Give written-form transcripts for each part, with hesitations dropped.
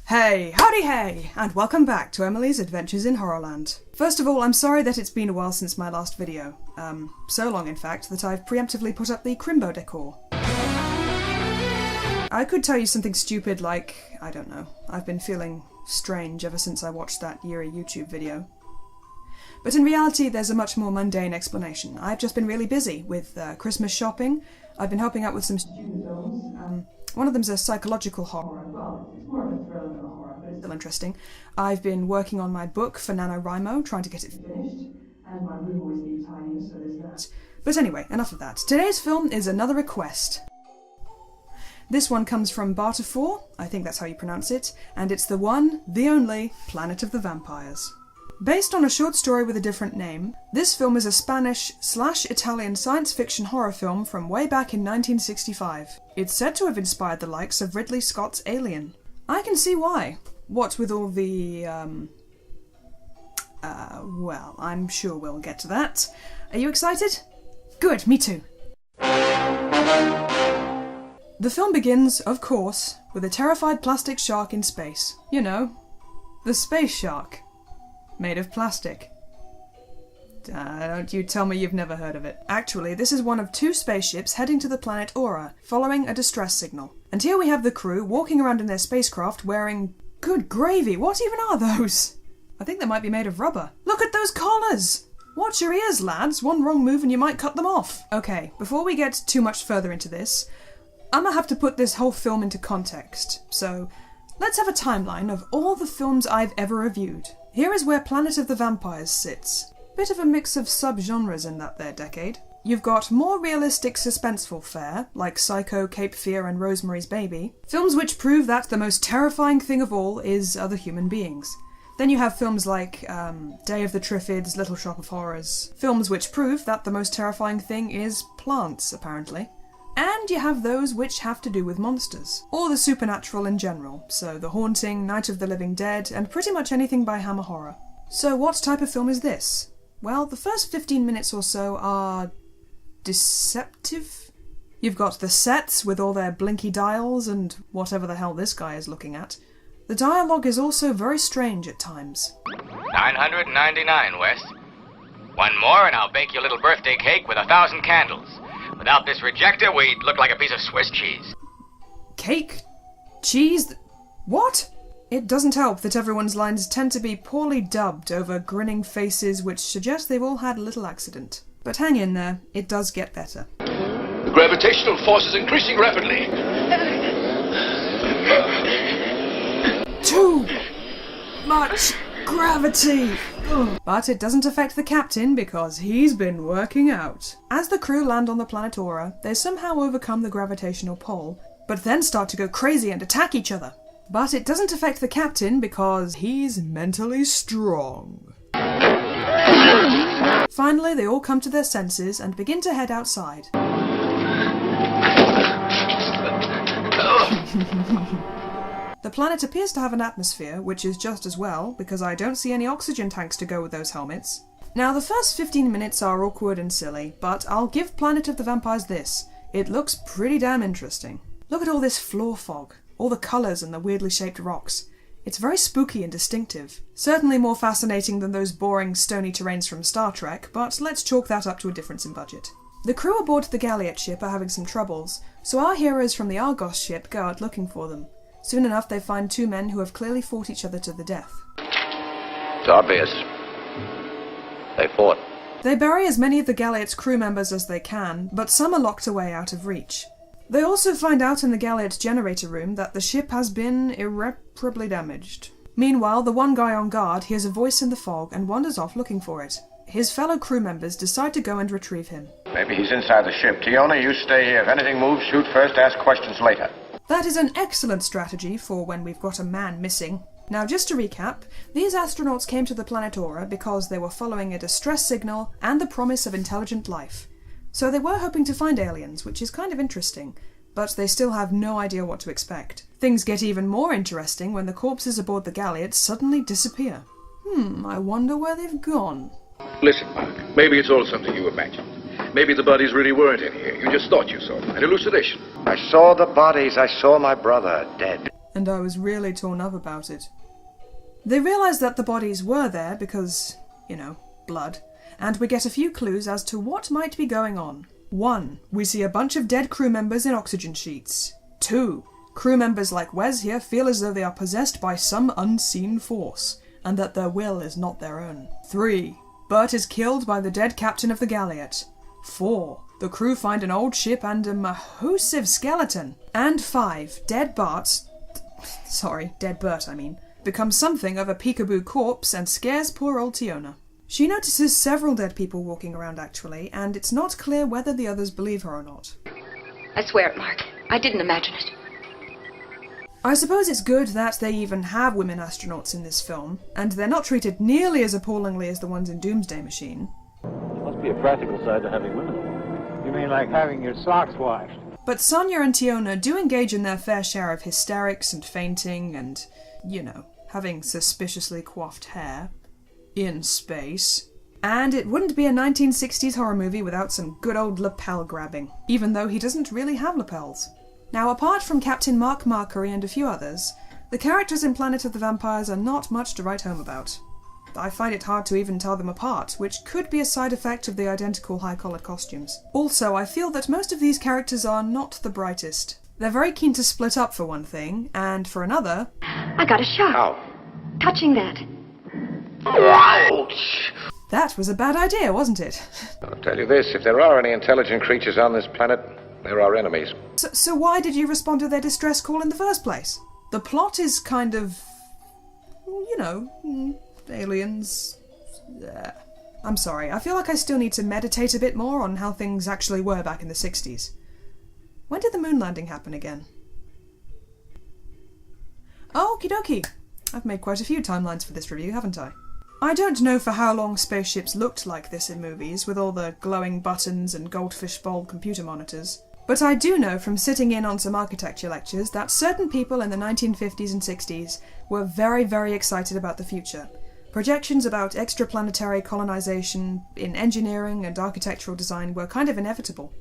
Hey, howdy hey, and welcome back to Emily's Adventures in Horrorland. First of all, I'm sorry that it's been a while since my last video. So long in fact that I've preemptively put up the Crimbo decor. I could tell you something stupid like, I don't know, I've been feeling strange ever since I watched that Yuri YouTube video. But in reality, there's a much more mundane explanation. I've just been really busy with Christmas shopping. I've been helping out with some student films. One of them's a psychological horror. Well, it's more of a thriller than a horror, but it's still interesting. I've been working on my book for NaNoWriMo, trying to get it finished. And my room always needs tidying, so there's that. But anyway, enough of that. Today's film is another request. This one comes from Barter4, I think that's how you pronounce it, and it's the one, the only, Planet of the Vampires. Based on a short story with a different name, this film is a Spanish/Italian science fiction horror film from way back in 1965. It's said to have inspired the likes of Ridley Scott's Alien. I can see why. What with all the, well, I'm sure we'll get to that. Are you excited? Good, me too. The film begins, of course, with a terrified plastic shark in space. You know, the space shark. Made of plastic. Don't you tell me you've never heard of it. Actually, this is one of two spaceships heading to the planet Aura, following a distress signal. And here we have the crew walking around in their spacecraft wearing... Good gravy, what even are those? I think they might be made of rubber. Look at those collars! Watch your ears, lads. One wrong move and you might cut them off. Okay, before we get too much further into this, I'm gonna have to put this whole film into context. So, let's have a timeline of all the films I've ever reviewed. Here is where Planet of the Vampires sits. Bit of a mix of sub-genres in that there decade. You've got more realistic suspenseful fare, like Psycho, Cape Fear and Rosemary's Baby. Films which prove that the most terrifying thing of all is other human beings. Then you have films like Day of the Triffids, Little Shop of Horrors. Films which prove that the most terrifying thing is plants, apparently. And you have those which have to do with monsters, or the supernatural in general, so The Haunting, Night of the Living Dead, and pretty much anything by Hammer Horror. So what type of film is this? Well, the first 15 minutes or so are... deceptive? You've got the sets with all their blinky dials and whatever the hell this guy is looking at. The dialogue is also very strange at times. 999, West. One more and I'll bake you a little birthday cake with 1,000 candles. Without this rejector, we'd look like a piece of Swiss cheese. Cake? Cheese? What? It doesn't help that everyone's lines tend to be poorly dubbed over grinning faces which suggest they've all had a little accident. But hang in there, it does get better. The gravitational force is increasing rapidly. Too much gravity! Ugh. But it doesn't affect the captain because he's been working out. As the crew land on the planet Aura, they somehow overcome the gravitational pull, but then start to go crazy and attack each other. But it doesn't affect the captain because he's mentally strong. Finally, they all come to their senses and begin to head outside. The planet appears to have an atmosphere, which is just as well, because I don't see any oxygen tanks to go with those helmets. Now, the first 15 minutes are awkward and silly, but I'll give Planet of the Vampires this. It looks pretty damn interesting. Look at all this floor fog, all the colours and the weirdly shaped rocks. It's very spooky and distinctive. Certainly more fascinating than those boring, stony terrains from Star Trek, but let's chalk that up to a difference in budget. The crew aboard the Galliot ship are having some troubles, so our heroes from the Argos ship go out looking for them. Soon enough, they find two men who have clearly fought each other to the death. It's obvious. They fought. They bury as many of the Galliot's crew members as they can, but some are locked away out of reach. They also find out in the Galliot's generator room that the ship has been irreparably damaged. Meanwhile, the one guy on guard hears a voice in the fog and wanders off looking for it. His fellow crew members decide to go and retrieve him. Maybe he's inside the ship. Tiona, you stay here. If anything moves, shoot first, ask questions later. That is an excellent strategy for when we've got a man missing. Now, just to recap, these astronauts came to the planet Aura because they were following a distress signal and the promise of intelligent life. So they were hoping to find aliens, which is kind of interesting, but they still have no idea what to expect. Things get even more interesting when the corpses aboard the Galliot suddenly disappear. I wonder where they've gone. Listen, Mark, maybe it's all something you imagined. Maybe the bodies really weren't in here. You just thought you saw them. An hallucination. I saw the bodies. I saw my brother dead. and I was really torn up about it. They realise that the bodies were there because, blood, and we get a few clues as to what might be going on. 1. We see a bunch of dead crew members in oxygen sheets. 2. Crew members like Wes here feel as though they are possessed by some unseen force, and that their will is not their own. 3. Bert is killed by the dead captain of the Galliot. 4. The crew find an old ship and a massive skeleton. And 5. Dead Bert, becomes something of a peekaboo corpse and scares poor old Tiona. She notices several dead people walking around actually, and it's not clear whether the others believe her or not. I swear it, Mark. I didn't imagine it. I suppose it's good that they even have women astronauts in this film, and they're not treated nearly as appallingly as the ones in Doomsday Machine. There must be a practical side to having women. You mean like having your socks washed? But Sonia and Tiona do engage in their fair share of hysterics and fainting and, having suspiciously coiffed hair. In space. And it wouldn't be a 1960s horror movie without some good old lapel grabbing, even though he doesn't really have lapels. Now, apart from Captain Mark Markery and a few others, the characters in Planet of the Vampires are not much to write home about. I find it hard to even tell them apart, which could be a side effect of the identical high-collared costumes. Also, I feel that most of these characters are not the brightest. They're very keen to split up for one thing, and for another... I got a shock. How? Touching that. Ouch! That was a bad idea, wasn't it? I'll tell you this, if there are any intelligent creatures on this planet, they're our enemies. So why did you respond to their distress call in the first place? The plot is kind of... aliens... I'm sorry, I feel like I still need to meditate a bit more on how things actually were back in the 60s. When did the moon landing happen again? Okie dokie. I've made quite a few timelines for this review, haven't I? I don't know for how long spaceships looked like this in movies, with all the glowing buttons and goldfish bowl computer monitors. But I do know from sitting in on some architecture lectures that certain people in the 1950s and 60s were very, very excited about the future. Projections about extraplanetary colonization in engineering and architectural design were kind of inevitable.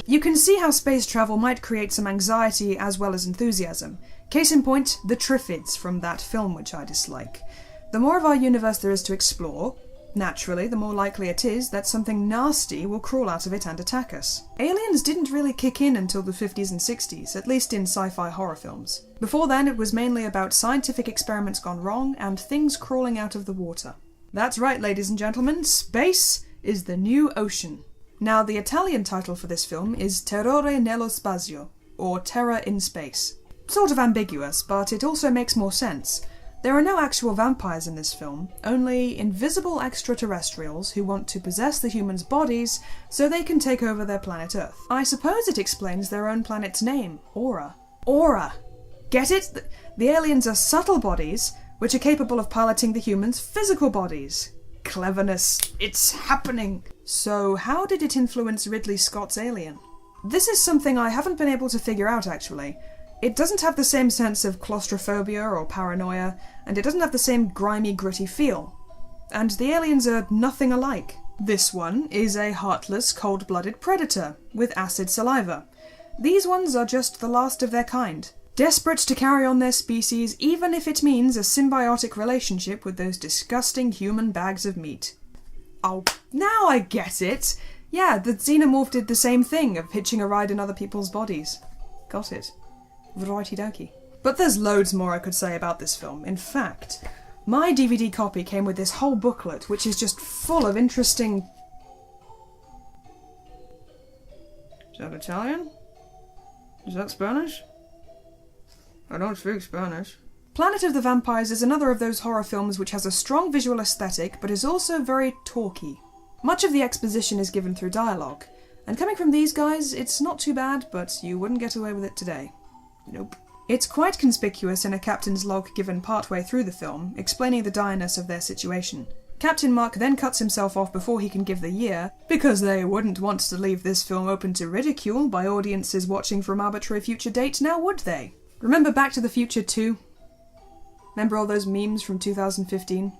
You can see how space travel might create some anxiety as well as enthusiasm. Case in point, the Triffids from that film which I dislike. The more of our universe there is to explore, naturally, the more likely it is that something nasty will crawl out of it and attack us. Aliens didn't really kick in until the 50s and 60s, at least in sci-fi horror films. Before then, it was mainly about scientific experiments gone wrong and things crawling out of the water. That's right, ladies and gentlemen, space is the new ocean. Now, the Italian title for this film is Terrore nello spazio, or Terror in Space. Sort of ambiguous, but it also makes more sense. There are no actual vampires in this film, only invisible extraterrestrials who want to possess the humans' bodies so they can take over their planet Earth. I suppose it explains their own planet's name, Aura. Aura! Get it? The aliens are subtle bodies which are capable of piloting the humans' physical bodies. Cleverness. It's happening! So how did it influence Ridley Scott's Alien? This is something I haven't been able to figure out actually. It doesn't have the same sense of claustrophobia or paranoia, and it doesn't have the same grimy, gritty feel. And the aliens are nothing alike. This one is a heartless, cold-blooded predator with acid saliva. These ones are just the last of their kind, desperate to carry on their species even if it means a symbiotic relationship with those disgusting human bags of meat. Oh, now I get it! Yeah, the xenomorph did the same thing of hitching a ride in other people's bodies. Got it. Righty dokie. But there's loads more I could say about this film. In fact, my DVD copy came with this whole booklet, which is just full of interesting... Is that Italian? Is that Spanish? I don't speak Spanish. Planet of the Vampires is another of those horror films which has a strong visual aesthetic, but is also very talky. Much of the exposition is given through dialogue, and coming from these guys, it's not too bad, but you wouldn't get away with it today. Nope. It's quite conspicuous in a captain's log given partway through the film, explaining the direness of their situation. Captain Mark then cuts himself off before he can give the year, because they wouldn't want to leave this film open to ridicule by audiences watching from arbitrary future date, now would they? Remember Back to the Future 2? Remember all those memes from 2015?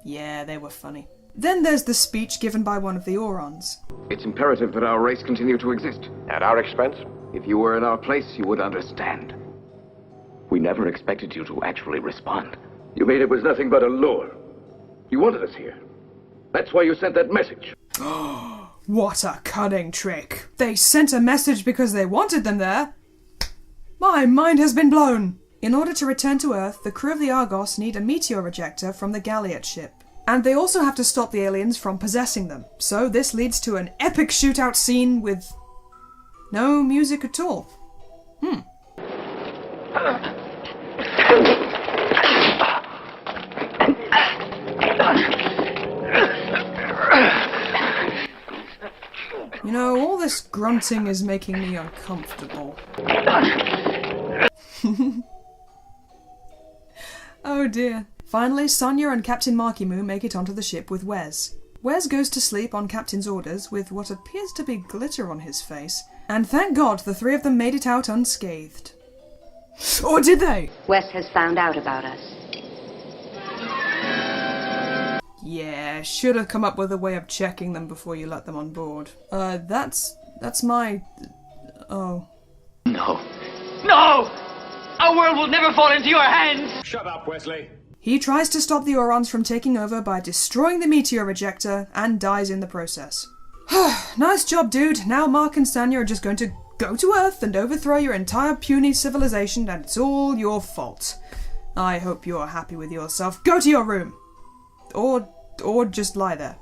Yeah, they were funny. Then there's the speech given by one of the Aurons. It's imperative that our race continue to exist. At our expense? If you were in our place, you would understand. We never expected you to actually respond. You mean it was nothing but a lure? You wanted us here. That's why you sent that message. What a cunning trick. They sent a message because they wanted them there. My mind has been blown. In order to return to Earth, the crew of the Argos need a meteor ejector from the Galliot ship. And they also have to stop the aliens from possessing them. So this leads to an epic shootout scene with no music at all. You know, all this grunting is making me uncomfortable. Oh dear. Finally, Sonia and Captain Markymoo make it onto the ship with Wes. Wes goes to sleep on Captain's orders with what appears to be glitter on his face, and thank God the three of them made it out unscathed. Or did they? Wes has found out about us. Yeah, should have come up with a way of checking them before you let them on board. That's my... Oh. No! No! Our world will never fall into your hands! Shut up, Wesley. He tries to stop the Aurons from taking over by destroying the meteor ejector and dies in the process. Nice job, dude. Now Mark and Sanya are just going to go to Earth and overthrow your entire puny civilization, and it's all your fault. I hope you're happy with yourself. Go to your room! Or just lie there.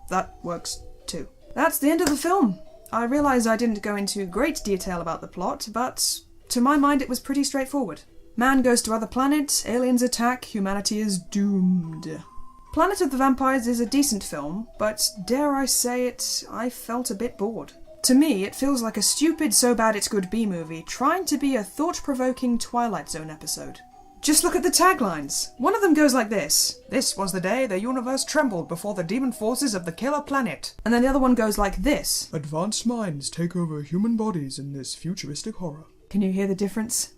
That works too. That's the end of the film. I realise I didn't go into great detail about the plot, but to my mind it was pretty straightforward. Man goes to other planets, aliens attack, humanity is doomed. Planet of the Vampires is a decent film, but dare I say it, I felt a bit bored. To me, it feels like a stupid so bad it's good B-movie trying to be a thought-provoking Twilight Zone episode. Just look at the taglines. One of them goes like this. This was the day the universe trembled before the demon forces of the killer planet. And then the other one goes like this. Advanced minds take over human bodies in this futuristic horror. Can you hear the difference?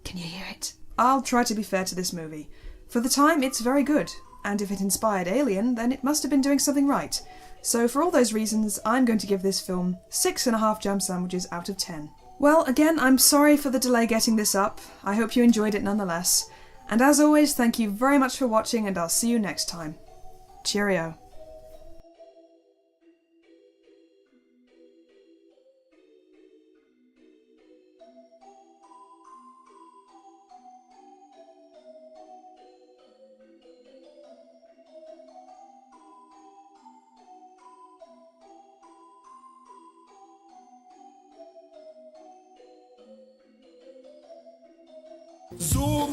Can you hear it? I'll try to be fair to this movie. For the time, it's very good. And if it inspired Alien, then it must have been doing something right. So for all those reasons, I'm going to give this film 6.5 jam sandwiches out of 10. Well, again, I'm sorry for the delay getting this up. I hope you enjoyed it nonetheless. And as always, thank you very much for watching, and I'll see you next time. Cheerio. So